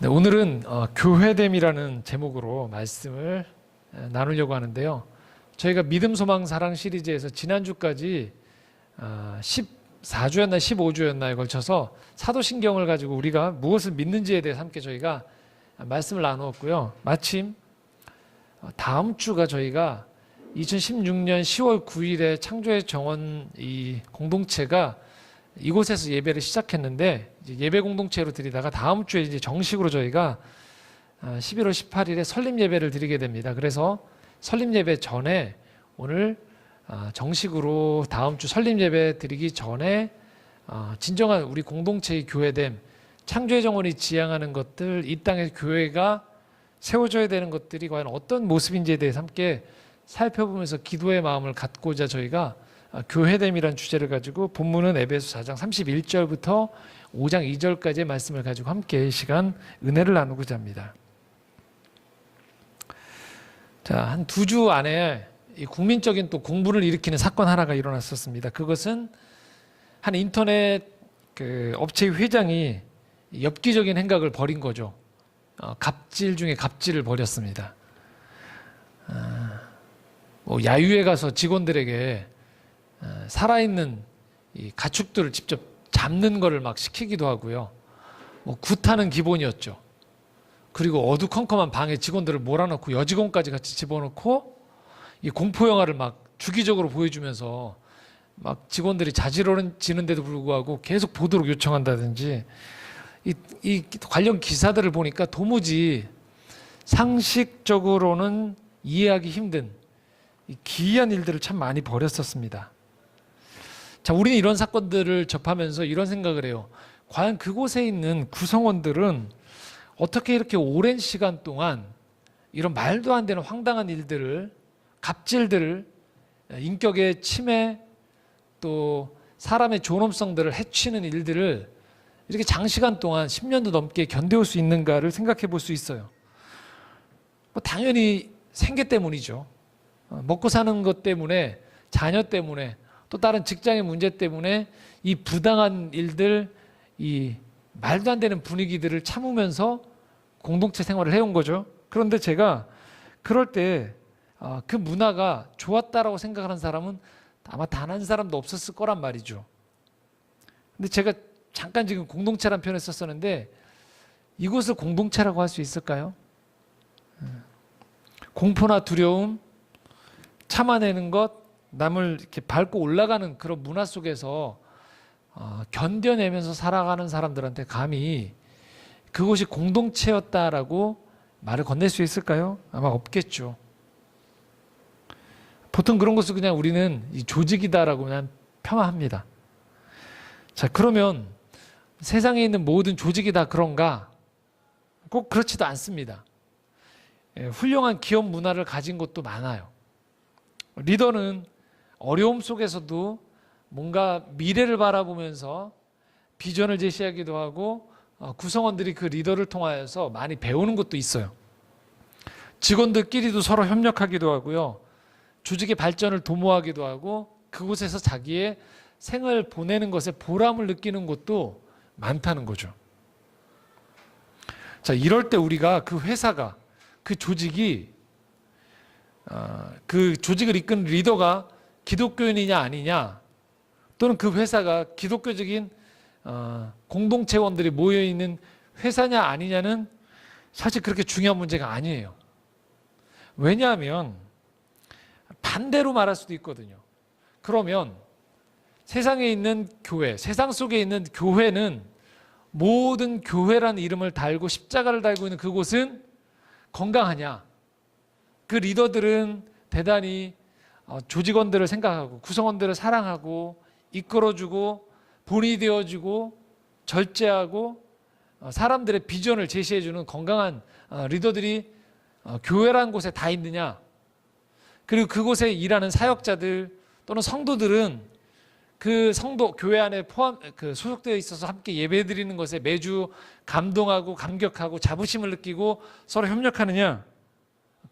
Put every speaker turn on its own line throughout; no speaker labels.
네, 오늘은 교회됨이라는 제목으로 말씀을 나누려고 하는데요. 저희가 믿음, 소망, 사랑 시리즈에서 지난주까지 14주였나 15주였나에 걸쳐서 사도신경을 가지고 우리가 무엇을 믿는지에 대해서 함께 저희가 말씀을 나누었고요. 마침 다음 주가 저희가 2016년 10월 9일에 창조의 정원 이 공동체가 이곳에서 예배를 시작했는데 이제 예배 공동체로 드리다가 다음 주에 이제 정식으로 저희가 11월 18일에 설립 예배를 드리게 됩니다. 그래서 설립 예배 전에 오늘 정식으로 다음 주 설립 예배 드리기 전에 진정한 우리 공동체의 교회됨, 창조의 정원이 지향하는 것들, 이 땅에 교회가 세워져야 되는 것들이 과연 어떤 모습인지에 대해서 함께 살펴보면서 기도의 마음을 갖고자 저희가 교회됨이라는 주제를 가지고 본문은 에베소 4장 31절부터 5장 2절까지의 말씀을 가지고 함께 이 시간 은혜를 나누고자 합니다. 자, 한 2주 안에 이 국민적인 또 공분을 일으키는 사건 하나가 일어났었습니다. 그것은 한 인터넷 업체의 회장이 엽기적인 행각을 벌인 거죠. 갑질 중에 갑질을 벌였습니다. 야유회 가서 직원들에게 살아있는 이 가축들을 직접 잡는 거를 막 시키기도 하고요. 굿하는 기본이었죠. 그리고 어두컴컴한 방에 직원들을 몰아넣고 여직원까지 같이 집어넣고 이 공포 영화를 막 주기적으로 보여주면서 막 직원들이 자지러지는데도 불구하고 계속 보도록 요청한다든지 이 관련 기사들을 보니까 도무지 상식적으로는 이해하기 힘든 이 기이한 일들을 참 많이 벌였었습니다. 자, 우리는 이런 사건들을 접하면서 이런 생각을 해요. 과연 그곳에 있는 구성원들은 어떻게 이렇게 오랜 시간 동안 이런 말도 안 되는 황당한 일들을, 갑질들을, 인격의 침해, 또 사람의 존엄성들을 해치는 일들을 이렇게 장시간 동안 10년도 넘게 견뎌올 수 있는가를 생각해 볼 수 있어요. 당연히 생계 때문이죠. 먹고 사는 것 때문에, 자녀 때문에, 또 다른 직장의 문제 때문에 이 부당한 일들, 이 말도 안 되는 분위기들을 참으면서 공동체 생활을 해온 거죠. 그런데 제가 그럴 때 그 문화가 좋았다라고 생각하는 사람은 아마 단 한 사람도 없었을 거란 말이죠. 근데 제가 잠깐 지금 공동체란 표현을 썼었는데 이곳을 공동체라고 할 수 있을까요? 공포나 두려움, 참아내는 것, 남을 이렇게 밟고 올라가는 그런 문화 속에서 견뎌내면서 살아가는 사람들한테 감히 그것이 공동체였다라고 말을 건넬 수 있을까요? 아마 없겠죠. 보통 그런 것을 그냥 우리는 이 조직이다라고 그냥 폄하합니다. 자, 그러면 세상에 있는 모든 조직이 다 그런가? 꼭 그렇지도 않습니다. 훌륭한 기업 문화를 가진 곳도 많아요. 리더는 어려움 속에서도 뭔가 미래를 바라보면서 비전을 제시하기도 하고 구성원들이 그 리더를 통하여서 많이 배우는 것도 있어요. 직원들끼리도 서로 협력하기도 하고요. 조직의 발전을 도모하기도 하고 그곳에서 자기의 생을 보내는 것에 보람을 느끼는 곳도 많다는 거죠. 자, 이럴 때 우리가 그 회사가, 그 조직이 그 조직을 이끄는 리더가 기독교인이냐 아니냐, 또는 그 회사가 기독교적인 공동체원들이 모여있는 회사냐 아니냐는 사실 그렇게 중요한 문제가 아니에요. 왜냐하면 반대로 말할 수도 있거든요. 그러면 세상에 있는 교회, 세상 속에 있는 교회는, 모든 교회라는 이름을 달고 십자가를 달고 있는 그곳은 건강하냐? 그 리더들은 대단히 조직원들을 생각하고 구성원들을 사랑하고 이끌어주고 본이 되어주고 절제하고 사람들의 비전을 제시해주는 건강한 리더들이 교회라는 곳에 다 있느냐? 그리고 그곳에 일하는 사역자들 또는 성도들은 그 성도 교회 안에 소속되어 있어서 함께 예배드리는 것에 매주 감동하고 감격하고 자부심을 느끼고 서로 협력하느냐?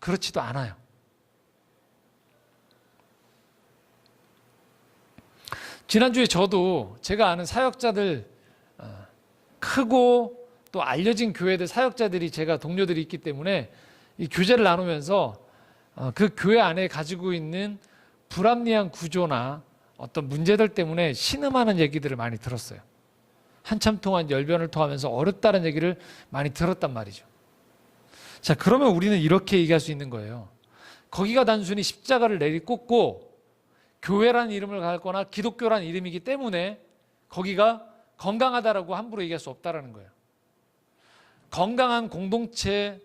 그렇지도 않아요. 지난주에 저도 제가 아는 사역자들, 크고 또 알려진 교회들 사역자들이 제가 동료들이 있기 때문에 이 교제를 나누면서 그 교회 안에 가지고 있는 불합리한 구조나 어떤 문제들 때문에 신음하는 얘기들을 많이 들었어요. 한참 동안 열변을 토하면서 어렵다는 얘기를 많이 들었단 말이죠. 자, 그러면 우리는 이렇게 얘기할 수 있는 거예요. 거기가 단순히 십자가를 내리꽂고 교회란 이름을 갖거나 기독교란 이름이기 때문에 거기가 건강하다라고 함부로 얘기할 수 없다라는 거예요. 건강한 공동체는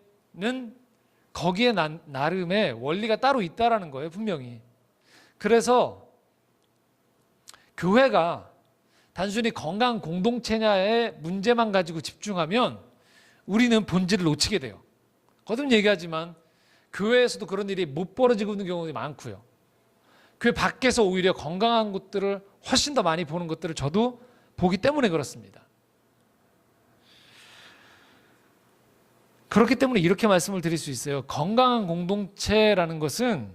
거기에 나름의 원리가 따로 있다라는 거예요, 분명히. 그래서 교회가 단순히 건강한 공동체냐의 문제만 가지고 집중하면 우리는 본질을 놓치게 돼요. 거듭 얘기하지만 교회에서도 그런 일이 못 벌어지고 있는 경우가 많고요. 교회 밖에서 오히려 건강한 것들을 훨씬 더 많이 보는 것들을 저도 보기 때문에 그렇습니다. 그렇기 때문에 이렇게 말씀을 드릴 수 있어요. 건강한 공동체라는 것은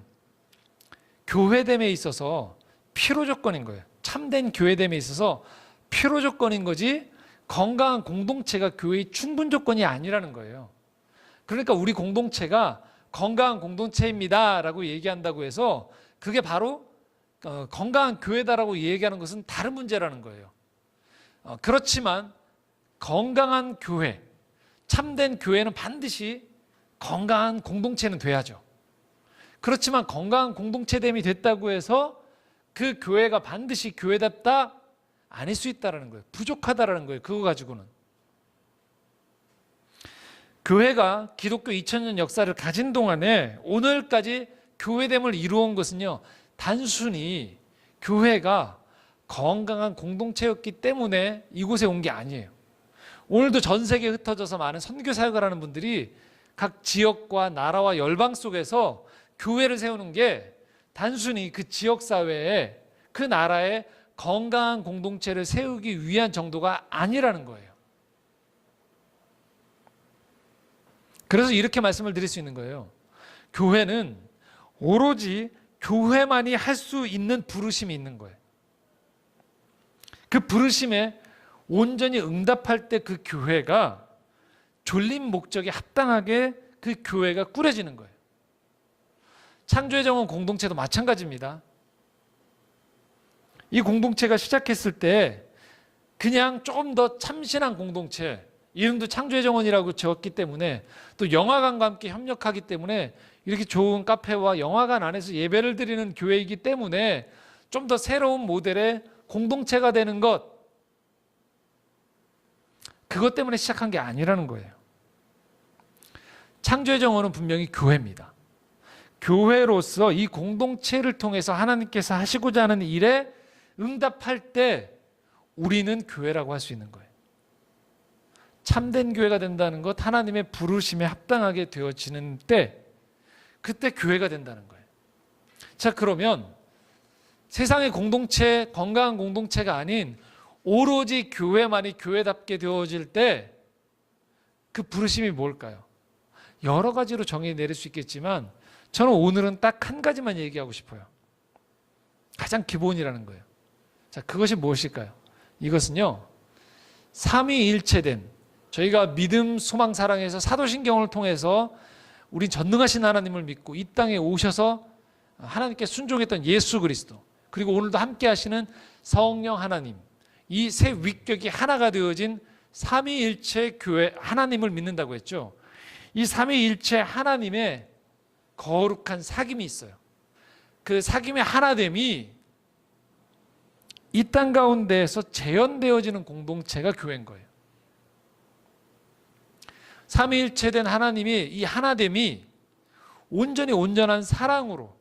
교회됨에 있어서 필요 조건인 거예요. 참된 교회됨에 있어서 필요 조건인 거지 건강한 공동체가 교회의 충분 조건이 아니라는 거예요. 그러니까 우리 공동체가 건강한 공동체입니다 라고 얘기한다고 해서 그게 바로 건강한 교회다라고 얘기하는 것은 다른 문제라는 거예요. 그렇지만 건강한 교회, 참된 교회는 반드시 건강한 공동체는 돼야죠. 그렇지만 건강한 공동체됨이 됐다고 해서 그 교회가 반드시 교회답다 아닐 수 있다는 거예요. 부족하다라는 거예요. 그거 가지고는. 교회가 기독교 2000년 역사를 가진 동안에 오늘까지 교회됨을 이루어온 것은요, 단순히 교회가 건강한 공동체였기 때문에 이곳에 온 게 아니에요. 오늘도 전 세계에 흩어져서 많은 선교 사역을 하는 분들이 각 지역과 나라와 열방 속에서 교회를 세우는 게 단순히 그 지역 사회에 그 나라에 건강한 공동체를 세우기 위한 정도가 아니라는 거예요. 그래서 이렇게 말씀을 드릴 수 있는 거예요. 교회는 오로지 교회만이 할 수 있는 부르심이 있는 거예요. 그 부르심에 온전히 응답할 때 그 교회가 졸린 목적에 합당하게 그 교회가 꾸려지는 거예요. 창조의 정원 공동체도 마찬가지입니다. 이 공동체가 시작했을 때 그냥 좀 더 참신한 공동체, 이름도 창조의 정원이라고 지었기 때문에 또 영화관과 함께 협력하기 때문에 이렇게 좋은 카페와 영화관 안에서 예배를 드리는 교회이기 때문에 좀 더 새로운 모델의 공동체가 되는 것, 그것 때문에 시작한 게 아니라는 거예요. 창조의 정원은 분명히 교회입니다. 교회로서 이 공동체를 통해서 하나님께서 하시고자 하는 일에 응답할 때 우리는 교회라고 할 수 있는 거예요. 참된 교회가 된다는 것, 하나님의 부르심에 합당하게 되어지는 때 그때 교회가 된다는 거예요. 자, 그러면 세상의 공동체, 건강한 공동체가 아닌 오로지 교회만이 교회답게 되어질 때 그 부르심이 뭘까요? 여러 가지로 정의 내릴 수 있겠지만 저는 오늘은 딱 한 가지만 얘기하고 싶어요. 가장 기본이라는 거예요. 자, 그것이 무엇일까요? 이것은요, 삼위일체된, 저희가 믿음, 소망, 사랑에서 사도신경을 통해서 우린 전능하신 하나님을 믿고 이 땅에 오셔서 하나님께 순종했던 예수 그리스도, 그리고 오늘도 함께 하시는 성령 하나님, 이 세 위격이 하나가 되어진 삼위일체 교회 하나님을 믿는다고 했죠. 이 삼위일체 하나님의 거룩한 사귐이 있어요. 그 사귐의 하나됨이 이 땅 가운데에서 재현되어지는 공동체가 교회인 거예요. 삼위일체된 하나님이 이 하나됨이 온전히 온전한 사랑으로,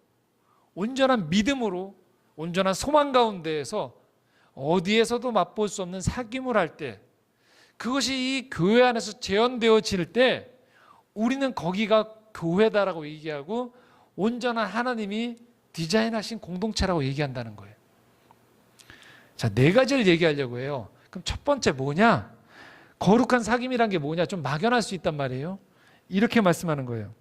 온전한 믿음으로, 온전한 소망 가운데에서 어디에서도 맛볼 수 없는 사귐을 할 때, 그것이 이 교회 안에서 재현되어질 때 우리는 거기가 교회다라고 얘기하고 온전한 하나님이 디자인하신 공동체라고 얘기한다는 거예요. 자, 네 가지를 얘기하려고 해요. 그럼 첫 번째 뭐냐? 거룩한 사귐이란 게 뭐냐? 좀 막연할 수 있단 말이에요. 이렇게 말씀하는 거예요.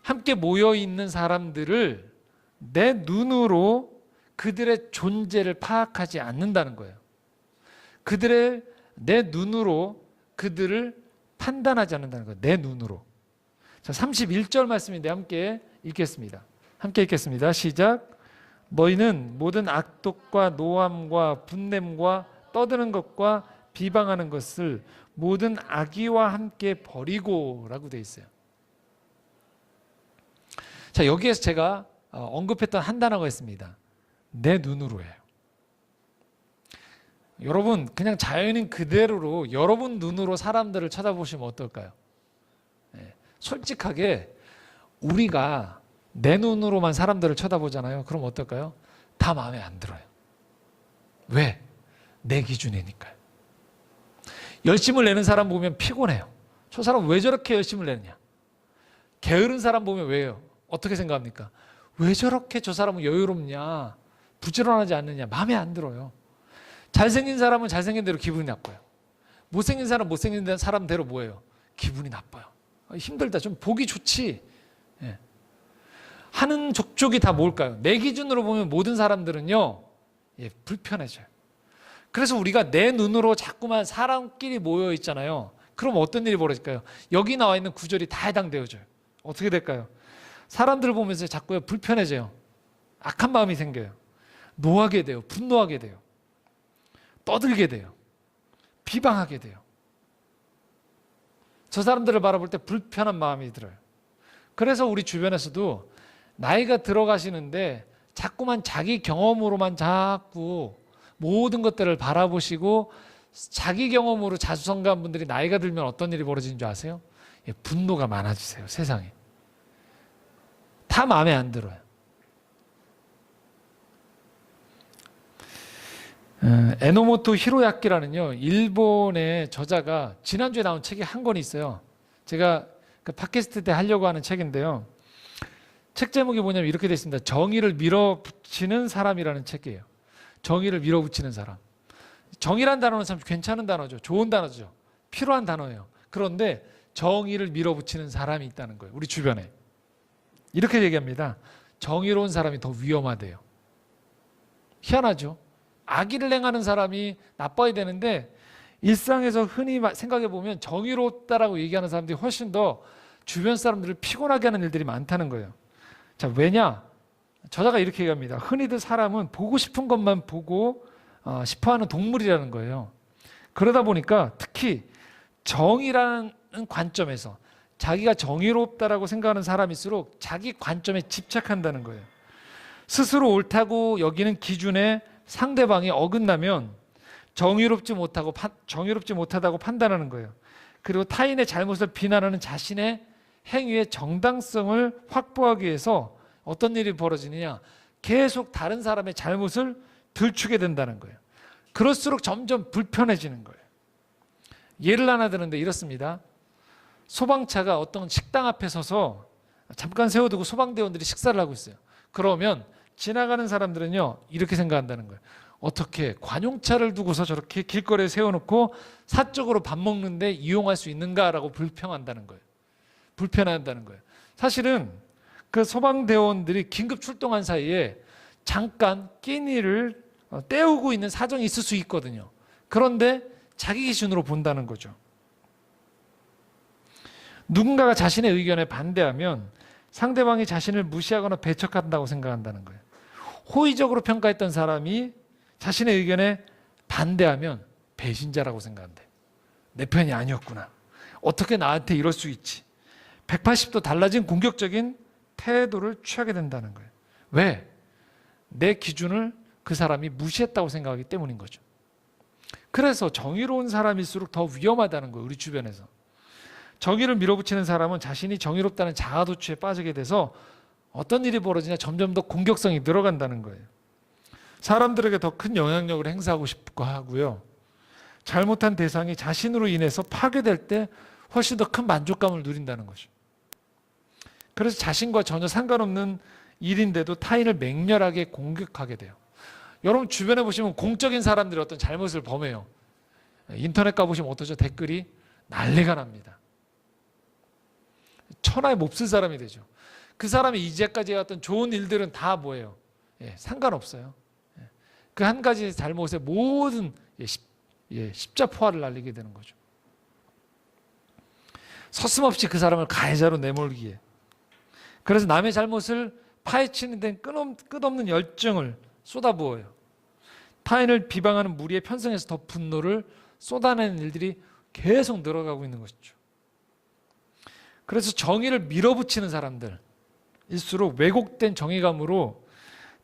함께 모여 있는 사람들을 내 눈으로 그들의 존재를 파악하지 않는다는 거예요. 그들의 내 눈으로 그들을 판단하지 않는다는 거예요. 내 눈으로. 자, 31절 말씀인데 함께 읽겠습니다. 함께 읽겠습니다. 시작. 너희는 모든 악독과 노함과 분냄과 떠드는 것과 비방하는 것을 모든 악의와 함께 버리고 라고 되어 있어요. 자, 여기에서 제가 언급했던 한 단어가 있습니다. 내 눈으로예요. 여러분 그냥 자연인 그대로로 여러분 눈으로 사람들을 쳐다보시면 어떨까요? 솔직하게 우리가 내 눈으로만 사람들을 쳐다보잖아요. 그럼 어떨까요? 다 마음에 안 들어요. 왜? 내 기준이니까요. 열심을 내는 사람 보면 피곤해요. 저 사람 왜 저렇게 열심을 내느냐? 게으른 사람 보면 왜요? 어떻게 생각합니까? 왜 저렇게 저 사람은 여유롭냐? 부지런하지 않느냐? 마음에 안 들어요. 잘생긴 사람은 잘생긴 대로 기분이 나빠요. 못생긴 사람 못생긴 사람대로 뭐예요? 기분이 나빠요. 힘들다. 좀 보기 좋지. 예. 하는 족족이 다 뭘까요? 내 기준으로 보면 모든 사람들은요, 불편해져요. 그래서 우리가 내 눈으로 자꾸만 사람끼리 모여 있잖아요. 그럼 어떤 일이 벌어질까요? 여기 나와 있는 구절이 다 해당되어져요. 어떻게 될까요? 사람들을 보면서 자꾸 불편해져요. 악한 마음이 생겨요. 노하게 돼요. 분노하게 돼요. 떠들게 돼요. 비방하게 돼요. 저 사람들을 바라볼 때 불편한 마음이 들어요. 그래서 우리 주변에서도 나이가 들어가시는데 자꾸만 자기 경험으로만 자꾸 모든 것들을 바라보시고 자기 경험으로 자수성가한 분들이 나이가 들면 어떤 일이 벌어지는 줄 아세요? 분노가 많아지세요. 세상에. 다 마음에 안 들어요. 에노모토 히로야키라는요, 일본의 저자가 지난주에 나온 책이 한 권이 있어요. 제가 그 팟캐스트 때 하려고 하는 책인데요. 책 제목이 뭐냐면 이렇게 되어 있습니다. 정의를 밀어붙이는 사람이라는 책이에요. 정의를 밀어붙이는 사람. 정의란 단어는 참 괜찮은 단어죠. 좋은 단어죠. 필요한 단어예요. 그런데 정의를 밀어붙이는 사람이 있다는 거예요. 우리 주변에. 이렇게 얘기합니다. 정의로운 사람이 더 위험하대요. 희한하죠. 악의를 행하는 사람이 나빠야 되는데 일상에서 흔히 생각해 보면 정의롭다라고 얘기하는 사람들이 훨씬 더 주변 사람들을 피곤하게 하는 일들이 많다는 거예요. 자, 왜냐? 저자가 이렇게 얘기합니다. 흔히들 사람은 보고 싶은 것만 보고 싶어하는 동물이라는 거예요. 그러다 보니까 특히 정의라는 관점에서 자기가 정의롭다라고 생각하는 사람일수록 자기 관점에 집착한다는 거예요. 스스로 옳다고 여기는 기준에 상대방이 어긋나면 정의롭지 못하다고 판단하는 거예요. 그리고 타인의 잘못을 비난하는 자신의 행위의 정당성을 확보하기 위해서 어떤 일이 벌어지느냐? 계속 다른 사람의 잘못을 들추게 된다는 거예요. 그럴수록 점점 불편해지는 거예요. 예를 하나 드는데 이렇습니다. 소방차가 어떤 식당 앞에 서서 잠깐 세워두고 소방대원들이 식사를 하고 있어요. 그러면 지나가는 사람들은요, 이렇게 생각한다는 거예요. 어떻게 관용차를 두고서 저렇게 길거리에 세워놓고 사적으로 밥 먹는데 이용할 수 있는가라고 불평한다는 거예요. 불편해한다는 거예요. 사실은 그 소방대원들이 긴급 출동한 사이에 잠깐 끼니를 때우고 있는 사정이 있을 수 있거든요. 그런데 자기 기준으로 본다는 거죠. 누군가가 자신의 의견에 반대하면 상대방이 자신을 무시하거나 배척한다고 생각한다는 거예요. 호의적으로 평가했던 사람이 자신의 의견에 반대하면 배신자라고 생각한대. 내 편이 아니었구나. 어떻게 나한테 이럴 수 있지? 180도 달라진 공격적인 태도를 취하게 된다는 거예요. 왜? 내 기준을 그 사람이 무시했다고 생각하기 때문인 거죠. 그래서 정의로운 사람일수록 더 위험하다는 거예요. 우리 주변에서. 정의를 밀어붙이는 사람은 자신이 정의롭다는 자아도취에 빠지게 돼서 어떤 일이 벌어지냐 점점 더 공격성이 늘어간다는 거예요. 사람들에게 더 큰 영향력을 행사하고 싶고 하고요. 잘못한 대상이 자신으로 인해서 파괴될 때 훨씬 더 큰 만족감을 누린다는 거죠. 그래서 자신과 전혀 상관없는 일인데도 타인을 맹렬하게 공격하게 돼요. 여러분 주변에 보시면 공적인 사람들이 어떤 잘못을 범해요. 인터넷 가보시면 어떠죠? 댓글이 난리가 납니다. 천하에 몹쓸 사람이 되죠. 그 사람이 이제까지 해왔던 좋은 일들은 다 뭐예요? 상관없어요. 그 한 가지 잘못에 모든 십자포화를 날리게 되는 거죠. 서슴없이 그 사람을 가해자로 내몰기에. 그래서 남의 잘못을 파헤치는 데는 끝없는 열정을 쏟아부어요. 타인을 비방하는 무리에 편성해서 더 분노를 쏟아내는 일들이 계속 늘어가고 있는 것이죠. 그래서 정의를 밀어붙이는 사람들일수록 왜곡된 정의감으로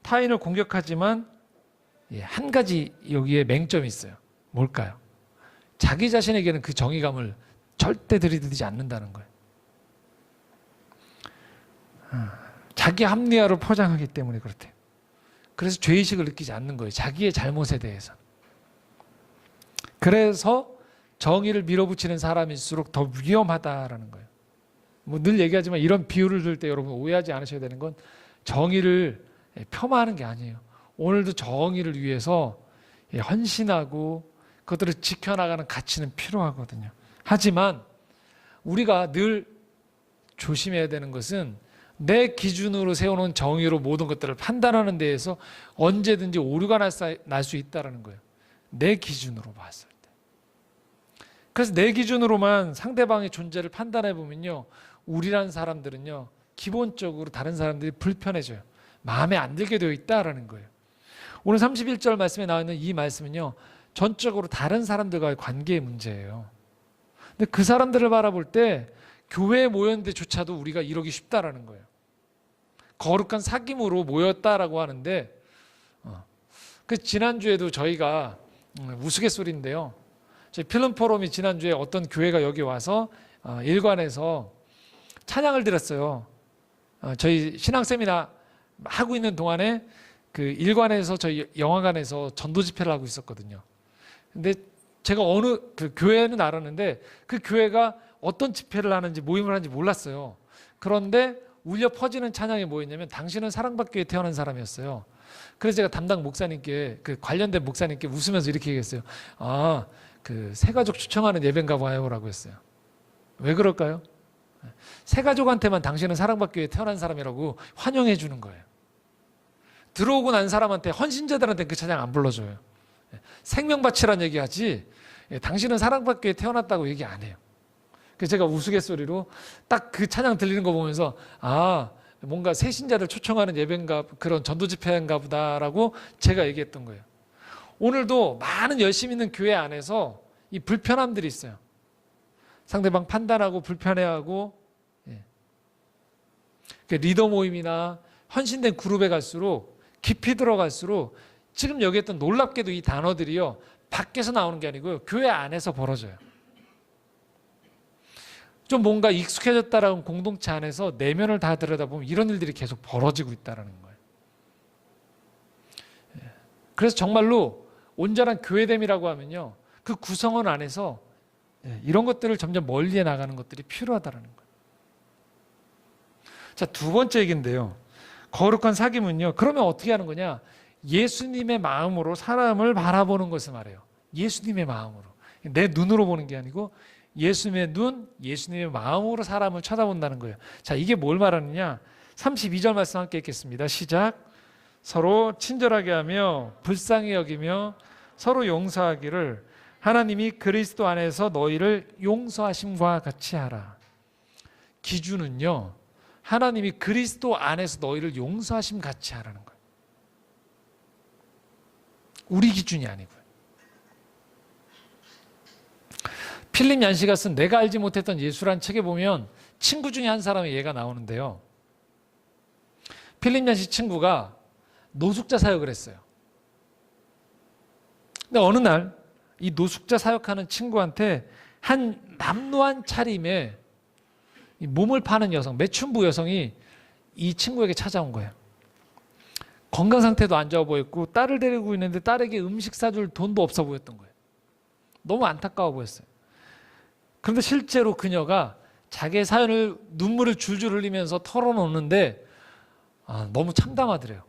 타인을 공격하지만 한 가지 여기에 맹점이 있어요. 뭘까요? 자기 자신에게는 그 정의감을 절대 들이대지 않는다는 거예요. 자기 합리화를 포장하기 때문에 그렇대요. 그래서 죄의식을 느끼지 않는 거예요. 자기의 잘못에 대해서. 그래서 정의를 밀어붙이는 사람일수록 더 위험하다라는 거예요. 뭐 늘 얘기하지만 이런 비유를 들 때 여러분 오해하지 않으셔야 되는 건 정의를 폄하하는 게 아니에요. 오늘도 정의를 위해서 헌신하고 그것들을 지켜나가는 가치는 필요하거든요. 하지만 우리가 늘 조심해야 되는 것은 내 기준으로 세워놓은 정의로 모든 것들을 판단하는 데에서 언제든지 오류가 날 수 있다는 거예요. 내 기준으로 봤을 때. 그래서 내 기준으로만 상대방의 존재를 판단해 보면요, 우리란 사람들은요 기본적으로 다른 사람들이 불편해져요. 마음에 안 들게 되어 있다라는 거예요. 오늘 31절 말씀에 나와 있는 이 말씀은요 전적으로 다른 사람들과의 관계의 문제예요. 근데 그 사람들을 바라볼 때 교회에 모였는데 조차도 우리가 이러기 쉽다라는 거예요. 거룩한 사귐으로 모였다라고 하는데 그 지난주에도 저희가 우스갯소리인데요. 저희 필름 포럼이 지난주에 어떤 교회가 여기 와서 일관해서 찬양을 드렸어요. 저희 신앙 세미나 하고 있는 동안에 그 일관에서 저희 영화관에서 전도 집회를 하고 있었거든요. 근데 제가 어느 그 교회는 알았는데 그 교회가 어떤 집회를 하는지 모임을 하는지 몰랐어요. 그런데 울려 퍼지는 찬양이 뭐였냐면 당신은 사랑받기 위해 태어난 사람이었어요. 그래서 제가 담당 목사님께 그 관련된 목사님께 웃으면서 이렇게 얘기했어요. 아, 그 새가족 초청하는 예배인가 봐요라고 했어요. 왜 그럴까요? 새가족한테만 당신은 사랑받기 위해 태어난 사람이라고 환영해 주는 거예요. 들어오고 난 사람한테 헌신자들한테 그 찬양 안 불러줘요. 생명 바치란 얘기하지 당신은 사랑받기 위해 태어났다고 얘기 안 해요. 그래서 제가 우스갯소리로 딱 그 찬양 들리는 거 보면서 아 뭔가 새신자를 초청하는 예배인가 그런 전도 집회인가 보다라고 제가 얘기했던 거예요. 오늘도 많은 열심 있는 교회 안에서 이 불편함들이 있어요. 상대방 판단하고 불편해하고 리더 모임이나 헌신된 그룹에 갈수록 깊이 들어갈수록 지금 여기 했던 놀랍게도 이 단어들이요 밖에서 나오는 게 아니고요 교회 안에서 벌어져요. 좀 뭔가 익숙해졌다라는 공동체 안에서 내면을 다 들여다보면 이런 일들이 계속 벌어지고 있다는 거예요. 그래서 정말로 온전한 교회됨이라고 하면요 그 구성원 안에서 이런 것들을 점점 멀리해 나가는 것들이 필요하다는 거예요. 자, 두 번째 얘기인데요. 거룩한 사귐은요 그러면 어떻게 하는 거냐? 예수님의 마음으로 사람을 바라보는 것을 말해요. 예수님의 마음으로. 내 눈으로 보는 게 아니고 예수님의 눈, 예수님의 마음으로 사람을 쳐다본다는 거예요. 자, 이게 뭘 말하느냐? 32절 말씀 함께 읽겠습니다. 시작. 서로 친절하게 하며 불쌍히 여기며 서로 용서하기를 하나님이 그리스도 안에서 너희를 용서하심과 같이 하라. 기준은요. 하나님이 그리스도 안에서 너희를 용서하심 같이 하라는 거예요. 우리 기준이 아니고요. 필립 얀시가 쓴 내가 알지 못했던 예수라는 책에 보면 친구 중에 한 사람의 예가 나오는데요. 필립 얀시 친구가 노숙자 사역을 했어요. 근데 어느 날 이 노숙자 사역하는 친구한테 한 남루한 차림에 몸을 파는 여성, 매춘부 여성이 이 친구에게 찾아온 거예요. 건강 상태도 안 좋아 보였고 딸을 데리고 있는데 딸에게 음식 사줄 돈도 없어 보였던 거예요. 너무 안타까워 보였어요. 그런데 실제로 그녀가 자기의 사연을 눈물을 줄줄 흘리면서 털어놓는데 너무 참담하더래요.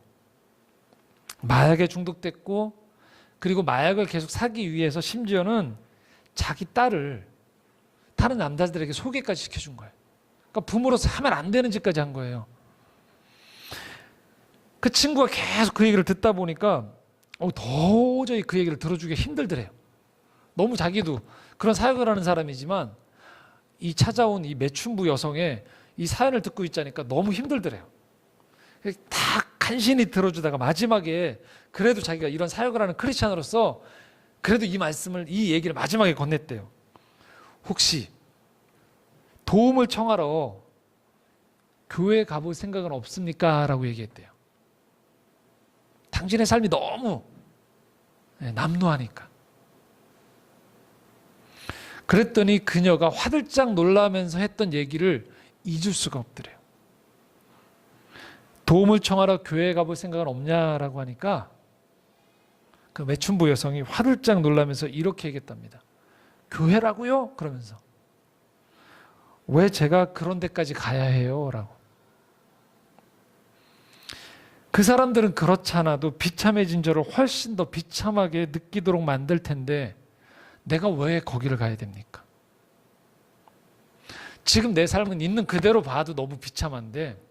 마약에 중독됐고 그리고 마약을 계속 사기 위해서 심지어는 자기 딸을 다른 남자들에게 소개까지 시켜준 거예요. 그러니까 부모로서 하면 안 되는 짓까지 한 거예요. 그 친구가 계속 그 얘기를 듣다 보니까 도저히 그 얘기를 들어주기가 힘들더래요. 너무 자기도 그런 사역을 하는 사람이지만 이 찾아온 이 매춘부 여성의 이 사연을 듣고 있자니까 너무 힘들더래요. 다 간신히 들어주다가 마지막에 그래도 자기가 이런 사역을 하는 크리스찬으로서 그래도 이 얘기를 마지막에 건넸대요. 혹시 도움을 청하러 교회에 가볼 생각은 없습니까? 라고 얘기했대요. 당신의 삶이 너무 남루하니까. 그랬더니 그녀가 화들짝 놀라면서 했던 얘기를 잊을 수가 없더래요. 도움을 청하러 교회에 가볼 생각은 없냐라고 하니까 그 매춘부 여성이 화들짝 놀라면서 이렇게 얘기했답니다. 교회라고요? 그러면서 왜 제가 그런 데까지 가야 해요? 라고. 그 사람들은 그렇지 않아도 비참해진 저를 훨씬 더 비참하게 느끼도록 만들 텐데 내가 왜 거기를 가야 됩니까? 지금 내 삶은 있는 그대로 봐도 너무 비참한데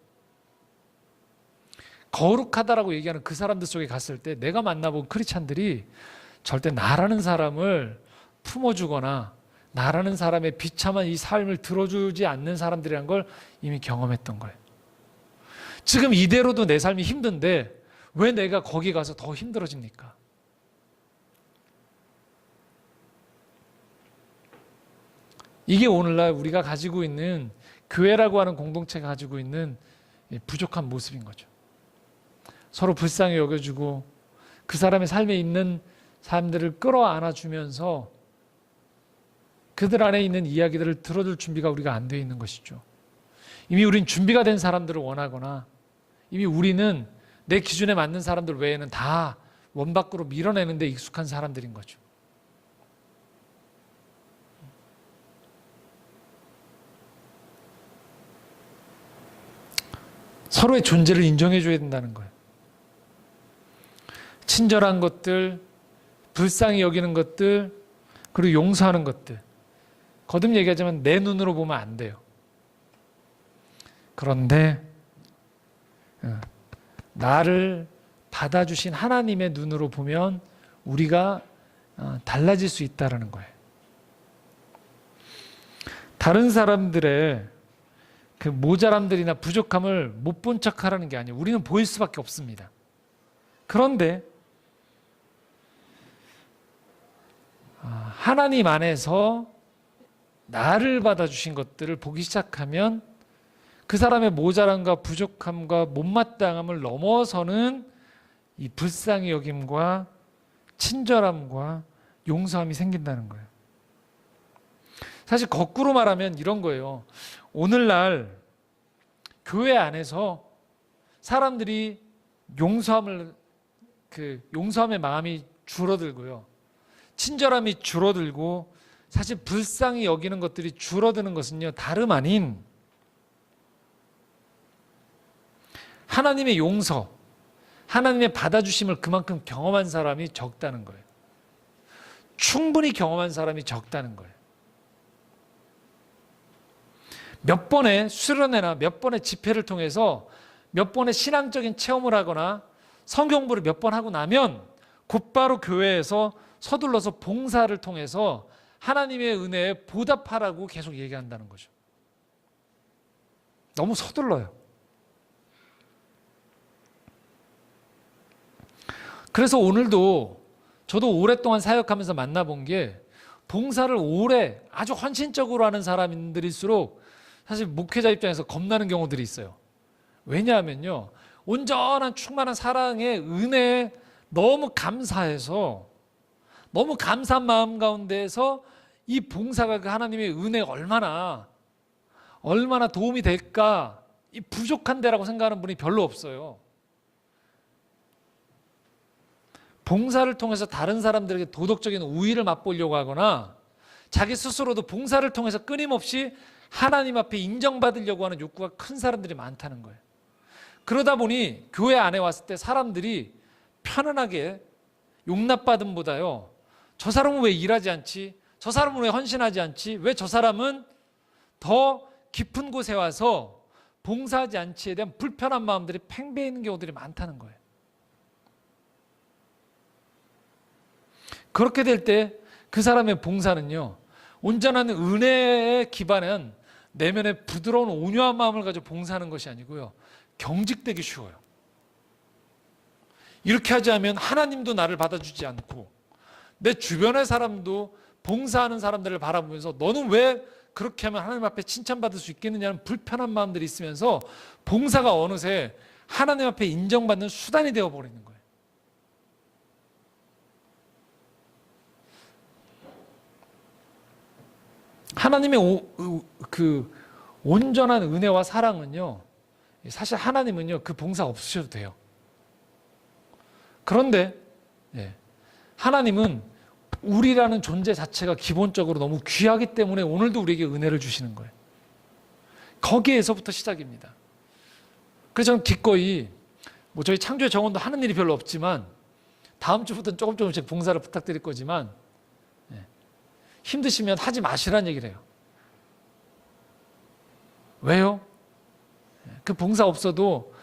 거룩하다라고 얘기하는 그 사람들 속에 갔을 때 내가 만나본 크리스찬들이 절대 나라는 사람을 품어주거나 나라는 사람의 비참한 이 삶을 들어주지 않는 사람들이란 걸 이미 경험했던 거예요. 지금 이대로도 내 삶이 힘든데 왜 내가 거기 가서 더 힘들어집니까? 이게 오늘날 우리가 가지고 있는 교회라고 하는 공동체가 가지고 있는 부족한 모습인 거죠. 서로 불쌍히 여겨주고 그 사람의 삶에 있는 사람들을 끌어안아주면서 그들 안에 있는 이야기들을 들어줄 준비가 우리가 안 되어 있는 것이죠. 이미 우린 준비가 된 사람들을 원하거나 이미 우리는 내 기준에 맞는 사람들 외에는 다 원 밖으로 밀어내는 데 익숙한 사람들인 거죠. 서로의 존재를 인정해 줘야 된다는 거예요. 친절한 것들, 불쌍히 여기는 것들, 그리고 용서하는 것들. 거듭 얘기하자면 내 눈으로 보면 안 돼요. 그런데 나를 받아주신 하나님의 눈으로 보면 우리가 달라질 수 있다는 거예요. 다른 사람들의 그 모자람들이나 부족함을 못 본 척하라는 게 아니에요. 우리는 보일 수밖에 없습니다. 그런데 하나님 안에서 나를 받아주신 것들을 보기 시작하면 그 사람의 모자람과 부족함과 못마땅함을 넘어서는 이 불쌍히 여김과 친절함과 용서함이 생긴다는 거예요. 사실 거꾸로 말하면 이런 거예요. 오늘날 교회 안에서 사람들이 용서함의 마음이 줄어들고요. 친절함이 줄어들고 사실 불쌍히 여기는 것들이 줄어드는 것은요, 다름 아닌 하나님의 용서, 하나님의 받아주심을 그만큼 경험한 사람이 적다는 거예요. 충분히 경험한 사람이 적다는 거예요. 몇 번의 수련회나 몇 번의 집회를 통해서 몇 번의 신앙적인 체험을 하거나 성경공부를 몇 번 하고 나면 곧바로 교회에서 서둘러서 봉사를 통해서 하나님의 은혜에 보답하라고 계속 얘기한다는 거죠. 너무 서둘러요. 그래서 오늘도 저도 오랫동안 사역하면서 만나본 게 봉사를 오래 아주 헌신적으로 하는 사람들일수록 사실 목회자 입장에서 겁나는 경우들이 있어요. 왜냐하면요, 온전한 충만한 사랑의 은혜에 너무 감사해서 너무 감사한 마음 가운데에서 이 봉사가 그 하나님의 은혜가 얼마나 도움이 될까, 이 부족한 데라고 생각하는 분이 별로 없어요. 봉사를 통해서 다른 사람들에게 도덕적인 우위를 맛보려고 하거나 자기 스스로도 봉사를 통해서 끊임없이 하나님 앞에 인정받으려고 하는 욕구가 큰 사람들이 많다는 거예요. 그러다 보니 교회 안에 왔을 때 사람들이 편안하게 용납받음보다요, 저 사람은 왜 일하지 않지? 저 사람은 왜 헌신하지 않지? 왜 저 사람은 더 깊은 곳에 와서 봉사하지 않지에 대한 불편한 마음들이 팽배해 있는 경우들이 많다는 거예요. 그렇게 될 때 그 사람의 봉사는요, 온전한 은혜에 기반한 내면의 부드러운 온유한 마음을 가지고 봉사하는 것이 아니고요, 경직되기 쉬워요. 이렇게 하지 않으면 하나님도 나를 받아주지 않고 내 주변의 사람도 봉사하는 사람들을 바라보면서 너는 왜 그렇게 하면 하나님 앞에 칭찬받을 수 있겠느냐는 불편한 마음들이 있으면서 봉사가 어느새 하나님 앞에 인정받는 수단이 되어버리는 거예요. 하나님의 그 온전한 은혜와 사랑은요, 사실 하나님은요 그 봉사 없으셔도 돼요. 그런데 하나님은 우리라는 존재 자체가 기본적으로 너무 귀하기 때문에 오늘도 우리에게 은혜를 주시는 거예요. 거기에서부터 시작입니다. 그래서 저는 기꺼이 저희 창조의 정원도 하는 일이 별로 없지만 다음 주부터는 조금씩 봉사를 부탁드릴 거지만 힘드시면 하지 마시라는 얘기를 해요. 왜요? 그 봉사 없어도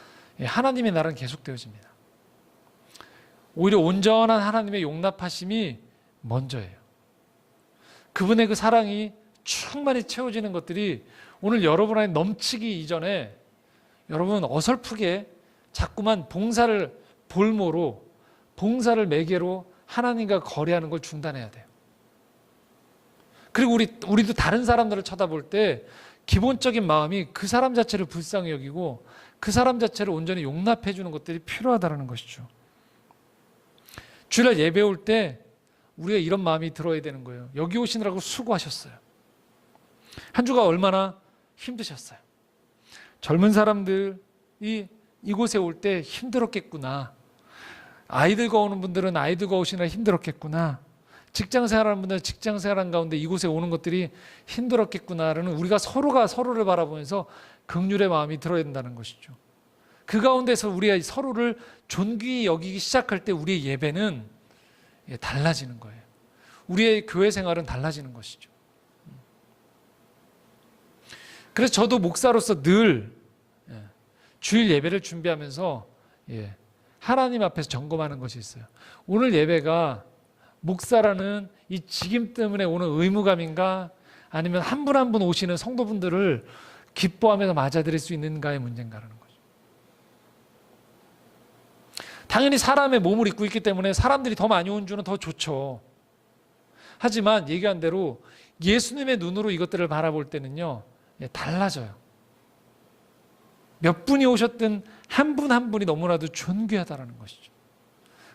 하나님의 나라는 계속되어집니다. 오히려 온전한 하나님의 용납하심이 먼저예요. 그분의 그 사랑이 충만히 채워지는 것들이 오늘 여러분 안에 넘치기 이전에 여러분 어설프게 자꾸만 봉사를 볼모로, 봉사를 매개로 하나님과 거래하는 걸 중단해야 돼요. 그리고 우리도 다른 사람들을 쳐다볼 때 기본적인 마음이 그 사람 자체를 불쌍히 여기고 그 사람 자체를 온전히 용납해 주는 것들이 필요하다는 것이죠. 주일날 예배 올 때 우리가 이런 마음이 들어야 되는 거예요. 여기 오시느라고 수고하셨어요. 한 주가 얼마나 힘드셨어요. 젊은 사람들이 이곳에 올 때 힘들었겠구나. 아이들과 오는 분들은 아이들과 오시느라 힘들었겠구나. 직장 생활하는 분들은 직장 생활하는 가운데 이곳에 오는 것들이 힘들었겠구나라는 우리가 서로가 서로를 바라보면서 긍휼의 마음이 들어야 된다는 것이죠. 그 가운데서 우리가 서로를 존귀히 여기기 시작할 때 우리의 예배는 달라지는 거예요. 우리의 교회 생활은 달라지는 것이죠. 그래서 저도 목사로서 늘 주일 예배를 준비하면서 하나님 앞에서 점검하는 것이 있어요. 오늘 예배가 목사라는 이 직임 때문에 오는 의무감인가, 아니면 한 분 한 분 오시는 성도분들을 기뻐하면서 맞아들일 수 있는가의 문제인가라는 거죠. 당연히 사람의 몸을 입고 있기 때문에 사람들이 더 많이 온 주는 더 좋죠. 하지만 얘기한 대로 예수님의 눈으로 이것들을 바라볼 때는요, 달라져요. 몇 분이 오셨든 한 분 한 분이 너무나도 존귀하다는 것이죠.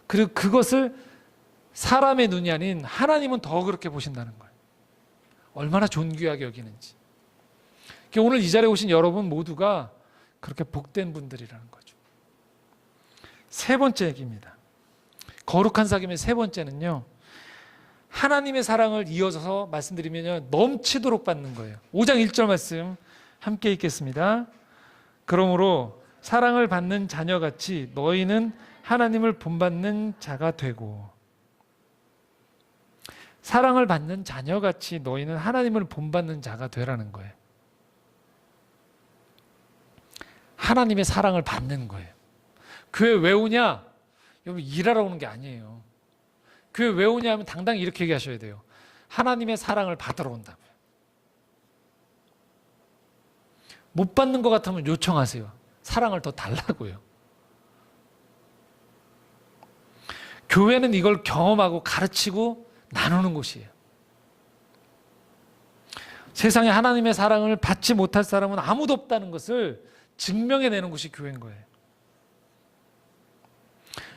그리고 그것을 사람의 눈이 아닌 하나님은 더 그렇게 보신다는 거예요. 얼마나 존귀하게 여기는지. 오늘 이 자리에 오신 여러분 모두가 그렇게 복된 분들이라는 거죠. 세 번째 얘기입니다. 거룩한 사귐의 세 번째는요, 하나님의 사랑을 이어져서 말씀드리면 넘치도록 받는 거예요. 5장 1절 말씀 함께 읽겠습니다. 그러므로 사랑을 받는 자녀같이 너희는 하나님을 본받는 자가 되고, 사랑을 받는 자녀같이 너희는 하나님을 본받는 자가 되라는 거예요. 하나님의 사랑을 받는 거예요. 교회 왜 오냐? 여러분 일하러 오는 게 아니에요. 교회 왜 오냐 하면 당당히 이렇게 얘기하셔야 돼요. 하나님의 사랑을 받으러 온다고요. 못 받는 것 같으면 요청하세요. 사랑을 더 달라고요. 교회는 이걸 경험하고 가르치고 나누는 곳이에요. 세상에 하나님의 사랑을 받지 못할 사람은 아무도 없다는 것을 증명해내는 곳이 교회인 거예요.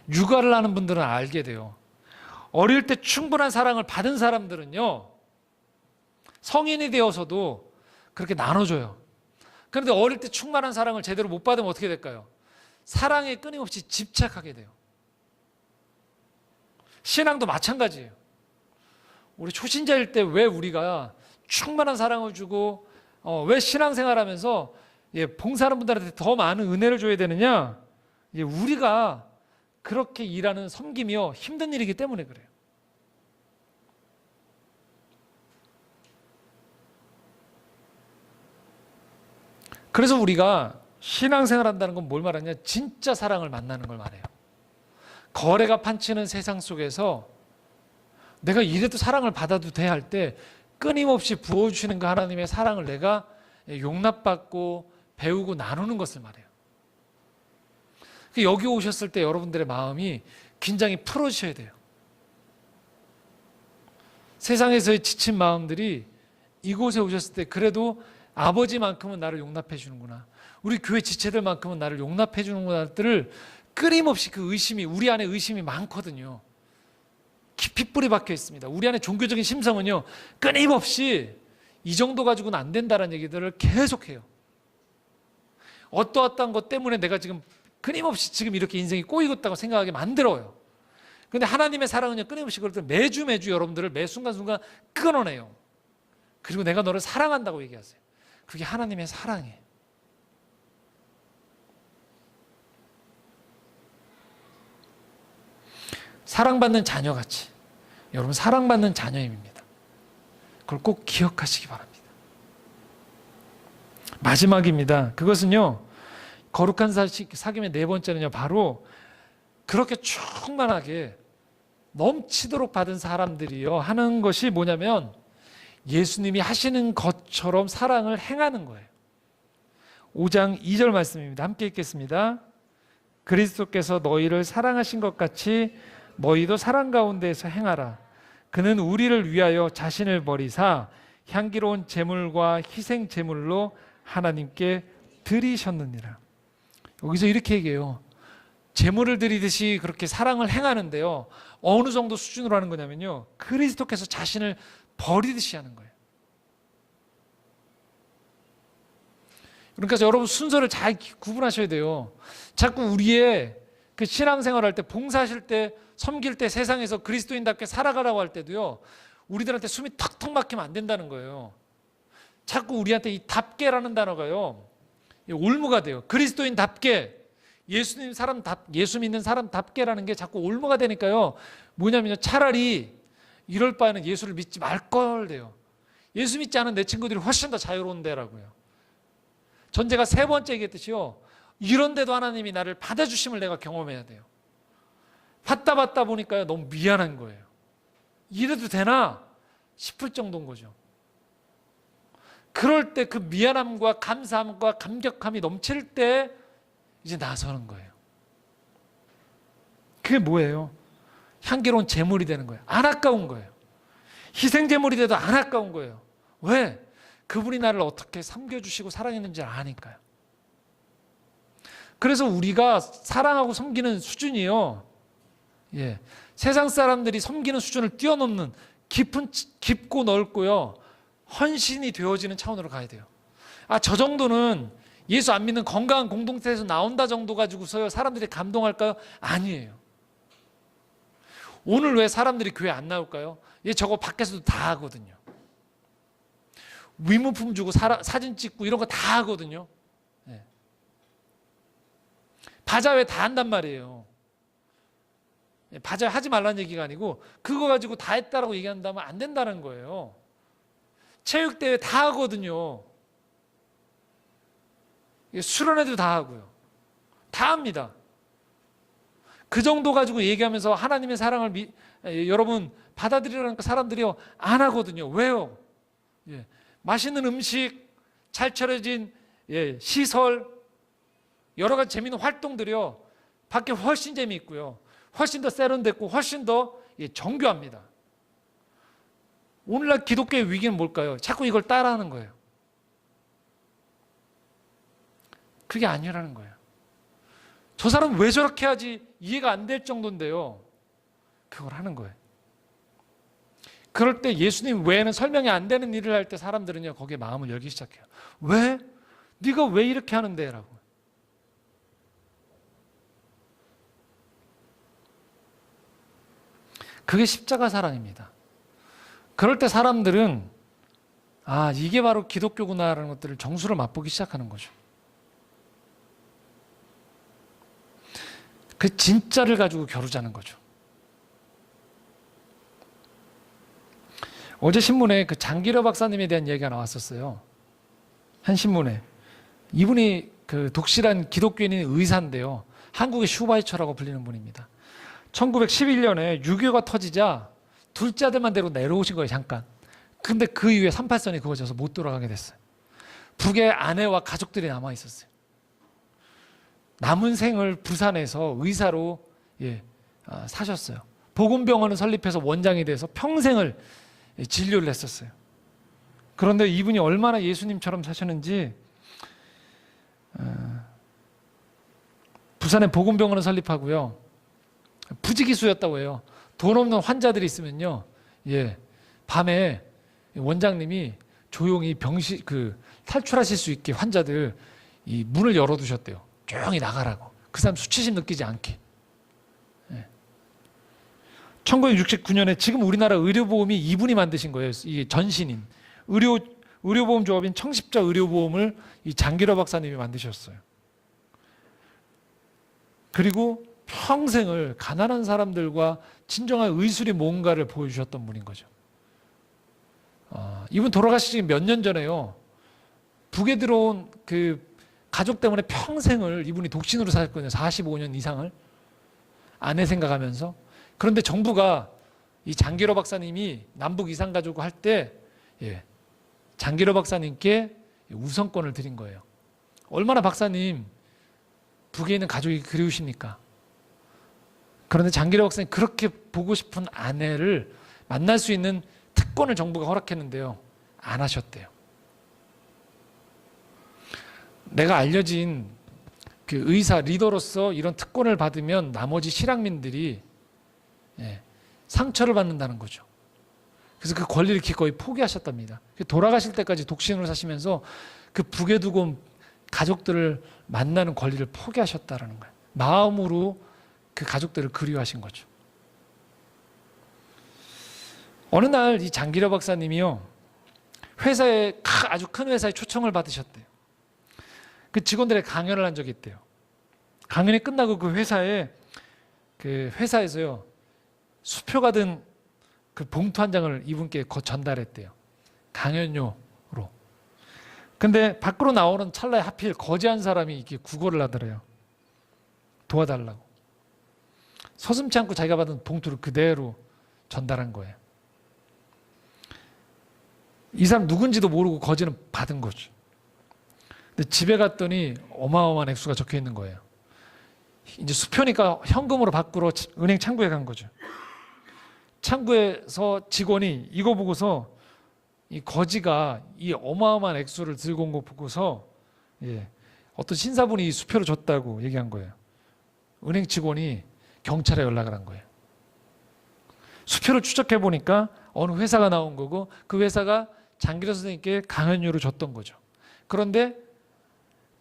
육아를 하는 분들은 알게 돼요. 어릴 때 충분한 사랑을 받은 사람들은요, 성인이 되어서도 그렇게 나눠줘요. 그런데 어릴 때 충만한 사랑을 제대로 못 받으면 어떻게 될까요? 사랑에 끊임없이 집착하게 돼요. 신앙도 마찬가지예요. 우리 초신자일 때 왜 우리가 충만한 사랑을 주고 왜 신앙생활하면서 봉사하는 분들한테 더 많은 은혜를 줘야 되느냐? 우리가 그렇게 일하는 섬기며 힘든 일이기 때문에 그래요. 그래서 우리가 신앙생활 한다는 건 뭘 말하냐? 진짜 사랑을 만나는 걸 말해요. 거래가 판치는 세상 속에서 내가 이래도 사랑을 받아도 돼 할 때 끊임없이 부어주시는 그 하나님의 사랑을 내가 용납받고 배우고 나누는 것을 말해요. 여기 오셨을 때 여러분들의 마음이 긴장이 풀어지셔야 돼요. 세상에서의 지친 마음들이 이곳에 오셨을 때 그래도 아버지만큼은 나를 용납해 주는구나, 우리 교회 지체들만큼은 나를 용납해 주는구나를 끊임없이 그 의심이, 우리 안에 의심이 많거든요. 깊이 뿌리 박혀 있습니다. 우리 안에 종교적인 심성은요, 끊임없이 이 정도 가지고는 안 된다는 얘기들을 계속해요. 어떠한 것 때문에 내가 지금 끊임없이 지금 이렇게 인생이 꼬이고 있다고 생각하게 만들어요. 그런데 하나님의 사랑은요, 끊임없이 그럴 때 매주 여러분들을 매 순간순간 끊어내요. 그리고 내가 너를 사랑한다고 얘기하세요. 그게 하나님의 사랑이에요. 사랑받는 자녀같이, 여러분 사랑받는 자녀입니다. 그걸 꼭 기억하시기 바랍니다. 마지막입니다. 그것은요, 거룩한 사귐의 네 번째는요, 바로 그렇게 충만하게 넘치도록 받은 사람들이요 하는 것이 뭐냐면, 예수님이 하시는 것처럼 사랑을 행하는 거예요. 5장 2절 말씀입니다. 함께 읽겠습니다. 그리스도께서 너희를 사랑하신 것 같이 너희도 사랑 가운데에서 행하라. 그는 우리를 위하여 자신을 버리사 향기로운 제물과 희생 제물로 하나님께 드리셨느니라. 여기서 이렇게 얘기해요. 제물을 드리듯이 그렇게 사랑을 행하는데요, 어느 정도 수준으로 하는 거냐면요, 그리스도께서 자신을 버리듯이 하는 거예요. 그러니까 여러분 순서를 잘 구분하셔야 돼요. 자꾸 우리의 그 신앙생활 할 때, 봉사하실 때, 섬길 때, 세상에서 그리스도인답게 살아가라고 할 때도요, 우리들한테 숨이 턱턱 막히면 안 된다는 거예요. 자꾸 우리한테 이 답게라는 단어가요, 올무가 돼요. 그리스도인답게, 예수 믿는 사람답게라는 게 자꾸 올무가 되니까요, 뭐냐면요, 차라리 이럴 바에는 예수를 믿지 말걸 돼요. 예수 믿지 않은 내 친구들이 훨씬 더 자유로운데라고요. 전제가 세 번째 얘기했듯이요, 이런데도 하나님이 나를 받아주심을 내가 경험해야 돼요. 받다 보니까요, 너무 미안한 거예요. 이래도 되나 싶을 정도인 거죠. 그럴 때 그 미안함과 감사함과 감격함이 넘칠 때 이제 나서는 거예요. 그게 뭐예요? 향기로운 제물이 되는 거예요. 안 아까운 거예요. 희생 제물이 돼도 안 아까운 거예요. 왜? 그분이 나를 어떻게 섬겨주시고 사랑했는지 아니까요. 그래서 우리가 사랑하고 섬기는 수준이요, 세상 사람들이 섬기는 수준을 뛰어넘는 깊고 넓고요, 헌신이 되어지는 차원으로 가야 돼요. 저 정도는 예수 안 믿는 건강한 공동체에서 나온다 정도 가지고서요 사람들이 감동할까요? 아니에요. 오늘 왜 사람들이 교회 안 나올까요? 저거 밖에서도 다 하거든요. 위문품 주고 사진 찍고 이런 거 다 하거든요. 바자회 다 한단 말이에요. 바자회 하지 말라는 얘기가 아니고 그거 가지고 다 했다라고 얘기한다면 안 된다는 거예요. 체육대회 다 하거든요. 수련회도 다 하고요. 다 합니다. 그 정도 가지고 얘기하면서 하나님의 사랑을 여러분 받아들이라니까 사람들이요 안 하거든요. 왜요? 맛있는 음식, 잘 차려진 시설, 여러 가지 재미있는 활동들이요 밖에 훨씬 재미있고요, 훨씬 더 세련됐고 훨씬 더 정교합니다. 오늘날 기독교의 위기는 뭘까요? 자꾸 이걸 따라하는 거예요. 그게 아니라는 거예요. 저 사람은 왜 저렇게 하지 이해가 안 될 정도인데요, 그걸 하는 거예요. 그럴 때 예수님 외에는 설명이 안 되는 일을 할 때 사람들은요 거기에 마음을 열기 시작해요. 왜? 네가 왜 이렇게 하는데? 라고. 그게 십자가 사랑입니다. 그럴 때 사람들은 이게 바로 기독교구나라는 것들을 정수로 맛보기 시작하는 거죠. 그 진짜를 가지고 겨루자는 거죠. 어제 신문에 그 장기려 박사님에 대한 얘기가 나왔었어요. 한 신문에. 이분이 그 독실한 기독교인인 의사인데요, 한국의 슈바이처라고 불리는 분입니다. 1911년에 6.25가 터지자 둘째 아들만 데리고 내려오신 거예요. 잠깐. 근데 그 이후에 38선이 그어져서 못 돌아가게 됐어요. 북의 아내와 가족들이 남아 있었어요. 남은 생을 부산에서 의사로 사셨어요. 보건병원을 설립해서 원장이 돼서 평생을 진료를 했었어요. 그런데 이분이 얼마나 예수님처럼 사셨는지 부산에 보건병원을 설립하고요. 부지기수였다고 해요. 돈 없는 환자들이 있으면요, 밤에 원장님이 조용히 탈출하실 수 있게 환자들 이 문을 열어두셨대요. 조용히 나가라고. 그 사람 수치심 느끼지 않게. 1969년에 지금 우리나라 의료보험이 이분이 만드신 거예요. 이게 전신인 의료보험 조합인 청십자 의료보험을 이 장기로 박사님이 만드셨어요. 그리고 평생을 가난한 사람들과 진정한 의술이 뭔가를 보여주셨던 분인 거죠. 이분 돌아가시기 몇 년 전에요. 북에 들어온 그 가족 때문에 평생을 이분이 독신으로 살았거든요. 45년 이상을. 아내 생각하면서. 그런데 정부가 이 장기로 박사님이 남북 이산 가지고 할 때 장기로 박사님께 우선권을 드린 거예요. 얼마나 박사님 북에 있는 가족이 그리우십니까? 그런데 장기로 박사님 그렇게 보고 싶은 아내를 만날 수 있는 특권을 정부가 허락했는데요. 안 하셨대요. 내가 알려진 그 의사 리더로서 이런 특권을 받으면 나머지 실향민들이 상처를 받는다는 거죠. 그래서 그 권리를 기꺼이 포기하셨답니다. 돌아가실 때까지 독신으로 사시면서 그 북에 두고 온 가족들을 만나는 권리를 포기하셨다는 거예요. 마음으로 그 가족들을 그리워하신 거죠. 어느 날 이 장기려 박사님이요, 아주 큰 회사에 초청을 받으셨대요. 그 직원들의 강연을 한 적이 있대요. 강연이 끝나고 그 회사에서요, 수표가 든 그 봉투 한 장을 이분께 전달했대요. 강연료로. 근데 밖으로 나오는 찰나에 하필 거지 한 사람이 이렇게 구걸을 하더래요. 도와달라고. 서슴지 않고 자기가 받은 봉투를 그대로 전달한 거예요. 이 사람 누군지도 모르고 거지는 받은 거죠. 근데 집에 갔더니 어마어마한 액수가 적혀 있는 거예요. 이제 수표니까 현금으로 밖으로 은행 창구에 간 거죠. 창구에서 직원이 이거 보고서 이 거지가 이 어마어마한 액수를 들고 온 거 보고서 어떤 신사분이 이 수표를 줬다고 얘기한 거예요. 은행 직원이 경찰에 연락을 한 거예요. 수표를 추적해 보니까 어느 회사가 나온 거고 그 회사가 장기려 선생님께 강연료를 줬던 거죠. 그런데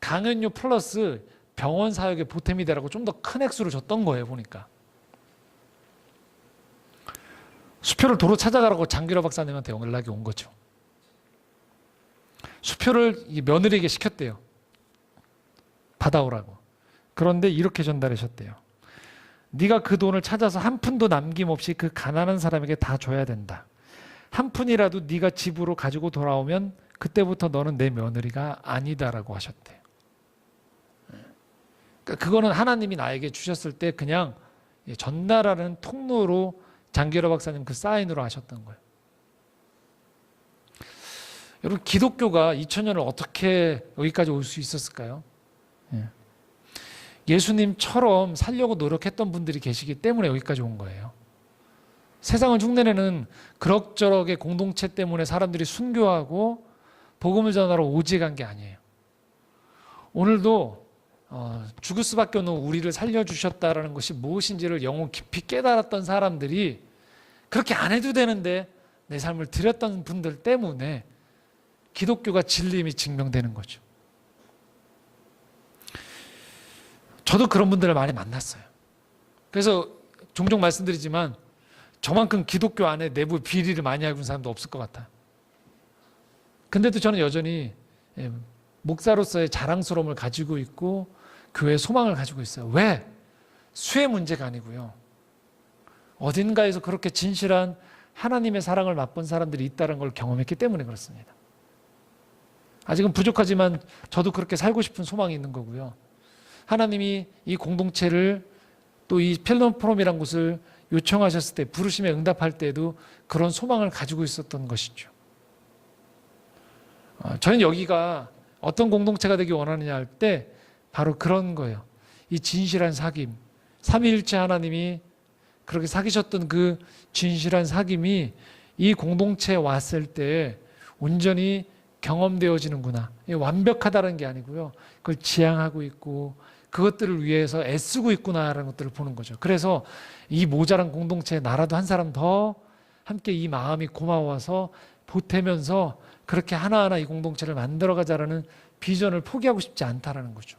강연료 플러스 병원 사역에 보탬이 되라고 좀 더 큰 액수를 줬던 거예요, 보니까. 수표를 도로 찾아가라고 장기려 박사님한테 연락이 온 거죠. 수표를 며느리에게 시켰대요. 받아오라고. 그런데 이렇게 전달하셨대요. 네가 그 돈을 찾아서 한 푼도 남김없이 그 가난한 사람에게 다 줘야 된다. 한 푼이라도 네가 집으로 가지고 돌아오면 그때부터 너는 내 며느리가 아니다라고 하셨대요. 그러니까 그거는 하나님이 나에게 주셨을 때 그냥 전달하는 통로로 장기려 박사님 그 사인으로 하셨던 거예요. 여러분, 기독교가 2000년을 어떻게 여기까지 올 수 있었을까요? 예수님처럼 살려고 노력했던 분들이 계시기 때문에 여기까지 온 거예요. 세상을 흉내내는 그럭저럭의 공동체 때문에 사람들이 순교하고 복음을 전하러 오지에 간 게 아니에요. 오늘도 죽을 수밖에 없는 우리를 살려주셨다라는 것이 무엇인지를 영혼 깊이 깨달았던 사람들이 그렇게 안 해도 되는데 내 삶을 드렸던 분들 때문에 기독교가 진리임이 증명되는 거죠. 저도 그런 분들을 많이 만났어요. 그래서 종종 말씀드리지만 저만큼 기독교 안에 내부 비리를 많이 알고 있는 사람도 없을 것 같아요. 근데도 저는 여전히 목사로서의 자랑스러움을 가지고 있고 교회의 소망을 가지고 있어요. 왜? 수의 문제가 아니고요. 어딘가에서 그렇게 진실한 하나님의 사랑을 맛본 사람들이 있다는 걸 경험했기 때문에 그렇습니다. 아직은 부족하지만 저도 그렇게 살고 싶은 소망이 있는 거고요. 하나님이 이 공동체를 또 이 펠론 포럼이라는 곳을 요청하셨을 때 부르심에 응답할 때도 그런 소망을 가지고 있었던 것이죠. 저는 여기가 어떤 공동체가 되기 원하느냐 할 때 바로 그런 거예요. 이 진실한 사귐, 삼위일체 하나님이 그렇게 사귀셨던 그 진실한 사귐이 이 공동체에 왔을 때 온전히 경험되어지는구나. 완벽하다는 게 아니고요. 그걸 지향하고 있고 그것들을 위해서 애쓰고 있구나라는 것들을 보는 거죠. 그래서 이 모자란 공동체에 나라도 한 사람 더 함께 이 마음이 고마워서 보태면서 그렇게 하나하나 이 공동체를 만들어가자라는 비전을 포기하고 싶지 않다라는 거죠.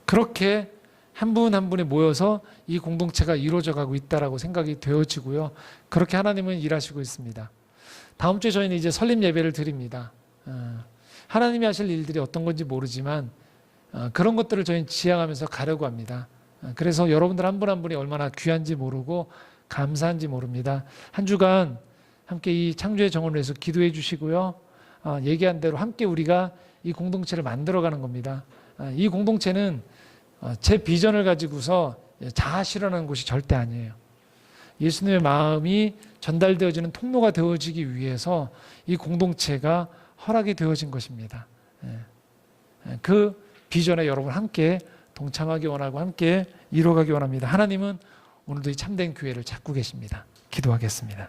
그렇게 한 분 한 분이 모여서 이 공동체가 이루어져 가고 있다라고 생각이 되어지고요. 그렇게 하나님은 일하시고 있습니다. 다음 주에 저희는 이제 설립 예배를 드립니다. 하나님이 하실 일들이 어떤 건지 모르지만 그런 것들을 저희는 지향하면서 가려고 합니다. 그래서 여러분들 한 분 한 분이 얼마나 귀한지 모르고 감사한지 모릅니다. 한 주간 함께 이 창조의 정원을 위해서 기도해 주시고요. 얘기한 대로 함께 우리가 이 공동체를 만들어가는 겁니다. 이 공동체는 제 비전을 가지고서 자아 실현하는 곳이 절대 아니에요. 예수님의 마음이 전달되어지는 통로가 되어지기 위해서 이 공동체가 허락이 되어진 것입니다. 그 비전에 여러분 함께 동참하기 원하고 함께 이루어가기 원합니다. 하나님은 오늘도 이 참된 교회를 찾고 계십니다. 기도하겠습니다.